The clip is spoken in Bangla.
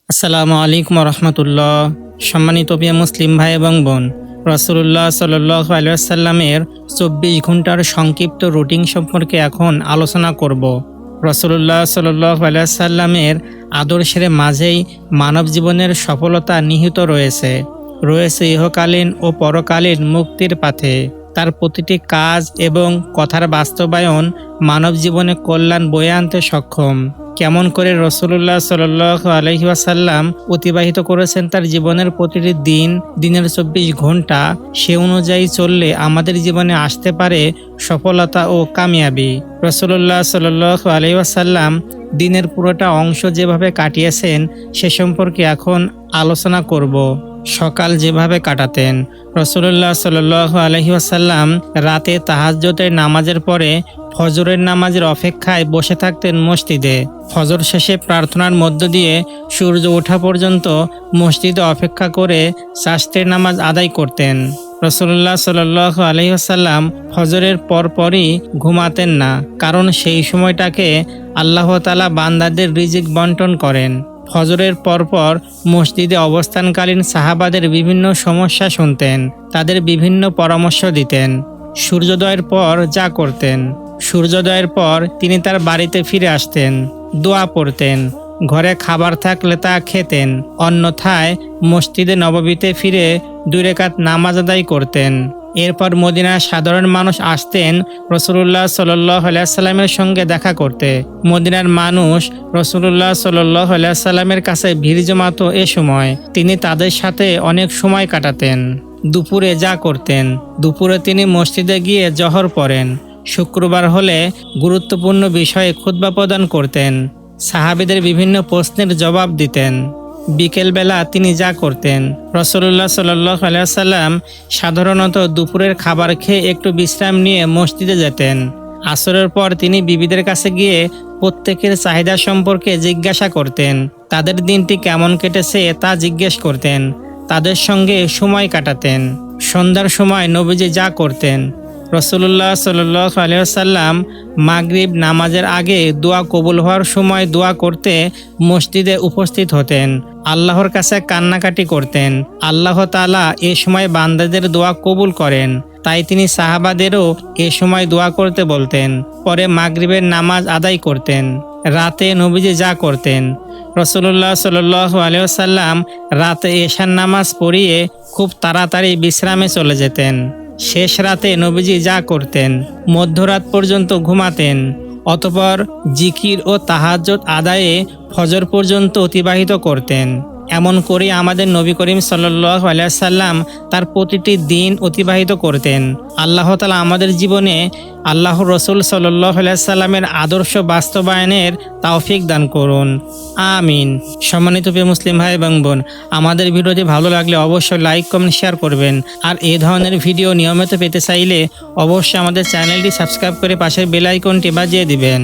আসসালামু আলাইকুম রহমতুল্লাহ। সম্মানিত প্রিয় মুসলিম ভাই এবং বোন, রাসূলুল্লাহ সাল্লাল্লাহু আলাইহি ওয়াসাল্লামের 24 ঘন্টার সংক্ষিপ্ত রুটিন সম্পর্কে এখন আলোচনা করব। রাসূলুল্লাহ সাল্লাল্লাহু আলাইহি ওয়াসাল্লামের আদর্শের মাঝেই মানব জীবনের সফলতা নিহিত রয়েছে ইহকালীন ও পরকালীন মুক্তির পথে। তার প্রতিটি কাজ এবং কথার বাস্তবায়ন মানব জীবনে কল্যাণ বয়ে আনতে সক্ষম। কেমন করে রাসূলুল্লাহ সাল্লাল্লাহু আলাইহি ওয়াসাল্লাম অতিবাহিত করেছেন তার জীবনের প্রতিটি দিনের 24 ঘন্টা, সে অনুযায়ী চললে আমাদের জীবনে আসতে পারে সফলতা ও কামিয়াবি। রাসূলুল্লাহ সাল্লাল্লাহু আলাইহি ওয়াসাল্লাম দিনের পুরোটা অংশ যেভাবে কাটিয়েছেন সে সম্পর্কে এখন আলোচনা করব। সকাল যেভাবে কাটাতেন। রাসূলুল্লাহ সাল্লাল্লাহু আলাইহি ওয়াসাল্লাম রাতে তাহাজ্জুদের নামাজের পরে ফজরের নামাজের অপেক্ষায় বসে থাকতেন মসজিদে। ফজর শেষে প্রার্থনার মধ্য দিয়ে সূর্য ওঠা পর্যন্ত মসজিদে অপেক্ষা করে চারটের নামাজ আদায় করতেন। রাসূলুল্লাহ সাল্লাল্লাহু আলাইহি ওয়াসাল্লাম ফজরের পরপরই ঘুমাতেন না, কারণ সেই সময়টাকে আল্লাহ তাআলা বান্দাদের রিজিক বন্টন করেন। ফজরের পরপর মসজিদে অবস্থানকালীন সাহাবাদের বিভিন্ন সমস্যা শুনতেন, তাদের বিভিন্ন পরামর্শ দিতেন। সূর্যোদয়ের পর যা করতেন। সূর্যোদয়ের পর তিনি তার বাড়িতে ফিরে আসতেন, দোয়া পড়তেন, ঘরে খাবার থাকলে তা খেতেন, অন্যথায় মসজিদে নববীতে ফিরে 2 রাকাত নামাজ আদায় করতেন। এরপর মদিনার সাধারণ মানুষ আসতেন রাসূলুল্লাহ সাল্লাল্লাহু আলাইহি ওয়াসাল্লামের সঙ্গে দেখা করতে। মদিনার মানুষ রাসূলুল্লাহ সাল্লাল্লাহু আলাইহি ওয়াসাল্লামের কাছে ভিড় জমাতো। এ সময় তিনি তাদের সাথে অনেক সময় কাটাতেন। দুপুরে যা করতেন। দুপুরে তিনি মসজিদে গিয়ে জহর পড়েন। শুক্রবার হলে গুরুত্বপূর্ণ বিষয়ে খুতবা প্রদান করতেন। সাহাবীদের বিভিন্ন প্রশ্নের জবাব দিতেন। বিকেলবেলা তিনি যা করতেন। রাসূলুল্লাহ সাল্লাল্লাহু আলাইহি ওয়াসাল্লাম সাধারণত দুপুরের খাবার খেয়ে একটু বিশ্রাম নিয়ে মসজিদে যেতেন। আসরের পর তিনি বিবিদের কাছে গিয়ে প্রত্যেকের চাহিদা সম্পর্কে জিজ্ঞাসা করতেন। তাদের দিনটি কেমন কেটেছে তা জিজ্ঞেস করতেন। তাদের সঙ্গে সময় কাটাতেন। সন্ধ্যার সময় নবীজি যা করতেন। রাসূলুল্লাহ সাল্লাল্লাহু আলাইহি ওয়াসাল্লাম মাগরিব নামাজের আগে দোয়া কবুল হওয়ার সময় দোয়া করতে মসজিদে উপস্থিত হতেন। আল্লাহর কাছে কান্নাকাটি করতেন। আল্লাহ তাআলা এ সময় বান্দাদের দোয়া কবুল করেন, তাই তিনি সাহাবাদেরও এ সময় দোয়া করতে বলতেন। পরে মাগরিবের নামাজ আদায় করতেন। রাতে নবীজি যা করতেন। রাসূলুল্লাহ সাল্লাল্লাহু আলাইহি ওয়াসাল্লাম রাতে এশার নামাজ পড়িয়ে খুব তাড়াতাড়ি বিশ্রামে চলে যেতেন। শেষ রাতে নবীজি যা করতেন। মধ্যরাত পর্যন্ত ঘুমাতেন, অতঃপর জিকির ও তাহাজ্জুদ আদায়ে ফজর পর্যন্ত অতিবাহিত করতেন। এমন করে আমাদের নবী করিম সাল্লাল্লাহু আলাইহি ওয়াসাল্লাম তার প্রতিটি দিন অতিবাহিত করতেন। আল্লাহ তাআলা আমাদের জীবনে আল্লাহর রাসূল সাল্লাল্লাহু আলাইহি ওয়াসাল্লামের আদর্শ বাস্তবায়নের তৌফিক দান করুন, আমিন। সম্মানিত প্রিয় মুসলিম ভাই এবং বোন, আমাদের ভিডিওটি ভালো লাগলে অবশ্যই লাইক কমেন্ট শেয়ার করবেন। আর এই ধরনের ভিডিও নিয়মিত পেতে চাইলে অবশ্যই আমাদের চ্যানেলটি সাবস্ক্রাইব করে পাশের বেল আইকনটি বাজিয়ে দিবেন।